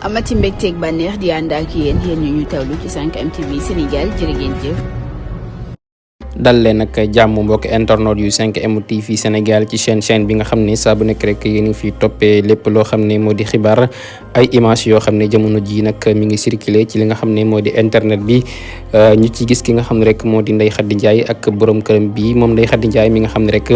amati mbégteeg bànneex di ànd ak yéen ñu tawlu ci 5M TV Sénégal jërë ngeen jëf. dal leen nag jàmm mbokk internet yu 5M TV Sénégal ci chaîne bi nga xam ne saa bu nekk rek yéen ngi fi toppee lépp loo xam ne moo di xibaar ay image yoo xam ne jamono ji nag mi ngi circulé ci li nga xam ne moo di internet bi ñu ci gis ki nga xam ne rek moo di Ndeye Khady Ndiaye ak borom këram bi moom Ndeye Khady Ndiaye mi nga xam ne rek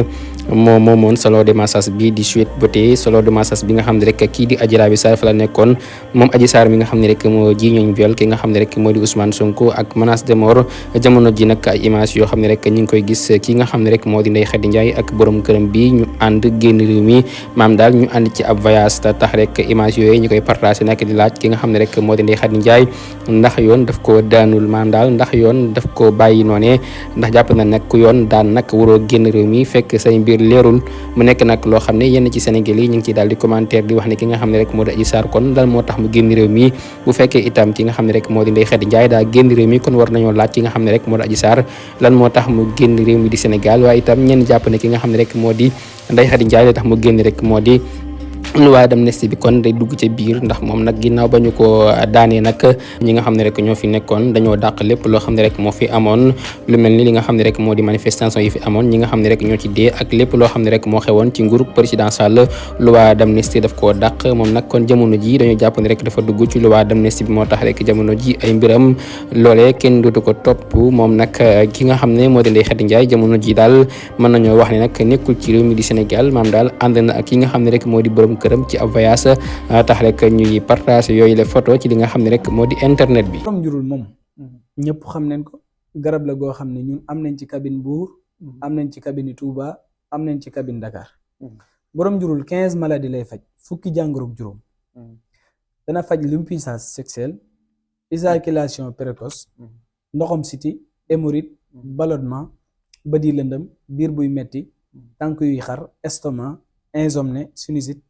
moo moomoon salon de massage bi di Sweet Beauté salon de massage bi nga xam ne rek kii di Adji Raby Sarr fa la nekkoon moom Adji Sarr mi nga xam ne rek moo ji ñooñ viol ki nga xam ne rek moo di Ousmane Sonko ak menace de mort jamono ji nag ay image yoo xam ne rek ñu ngi koy gis ki nga xam ne rek moo di Ndeye Khady Ndiaye ak borom këram bi ñu ànd génn réew mi maam daal ñu ànd ci ab voyage tax rek image yooyu ñu koy partagé nag di laaj ki nga xam ne rek moo di Ndeye Khady Ndiaye ndax yoon daf ko daanul maam daal ndax yoon daf ko bàyyi noonee ndax jàpp na nag ku yoon daan nag waroo génn réew mi fekk say mbir leerul mu nekk nag loo xam ne yenn ci Sénégal yi ñu ngi ci daal di commentaire di wax ne ki nga xam ne rek moo di Adji Sarr kon dal moo tax mu génn réew mi bu fekkee itam ki nga xam ne rek moo di Ndeye Khady Ndiaye daa génn réew mi kon war nañoo laaj ki nga xam ne rek moo di Adji Sarr lan moo tax mu génn réew mi di Sénégal waaye itam ñenn jàpp ne ki nga xam ne rek moo di Ndeye Khady Ndiaye la tax mu génn rek moo di loi d'amnistie bi kon day dugg ca biir ndax moom nag ginnaaw ba ñu ko daanee nag ñi nga xam ne rek ñoo fi nekkoon dañoo dàq lépp loo xam ne rek moo fi amoon lu mel ni li nga xam ne rek moo di manifestation yi fi amoon ñi nga xam ne rek ñoo ci dee ak lépp loo xam ne rek moo xewoon ci nguuru président Sall loi d'amnistie daf koo dàq moom nag kon jamono ji dañoo jàpp ne rek dafa dugg ci loi d'amnistie bi moo tax rek jamono ji ay mbiram loolee kenn dootu ko topp moom nag ki nga xam ne moo di Ndeye Khady Ndiaye jamono ji daal mën nañoo wax ne nag nekkul ci réew mi di Sénégal maam daal ànd na ak ki nga xam ne rek moo di borom këram ci ab voyage tax rek ñuy partage yooyu la photo ci li nga xam ne rek moo di internet bi. borom njurul moom ñëpp xam nañ ko garab la goo xam ne ñun am nañ ci cabine Mbour am nañ ci cabine Touba am nañ ci cabine Dakar borom njurul 15 maladies lay faj fukki jàngoro ak juróom dana faj l'impuissance sexuelle éjaculation précoce ndoxam siti hémorroïde ballonnement bët yi lëndëm biir buy metti tànk yuy xar estomac insomnie sinusite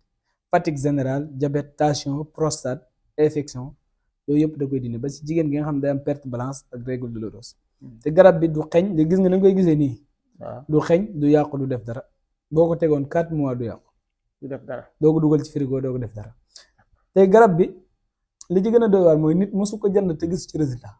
fatigue générale diabète tension prostate infection yooyu yëpp da koy dindi ba si jigéen gi nga xam ne day am perte blanche ak règle douloureuse te garab bi du xeeñ de gis nga ni nga koy gisee nii du xeeñ du yàqu du def dara boo ko tegoon 4 mois du yàqu du def dara doo ko dugal ci frigo doo ko def dara te garab bi li ci gën a doy waar mooy nit mosu ko jënd te gis ci résultat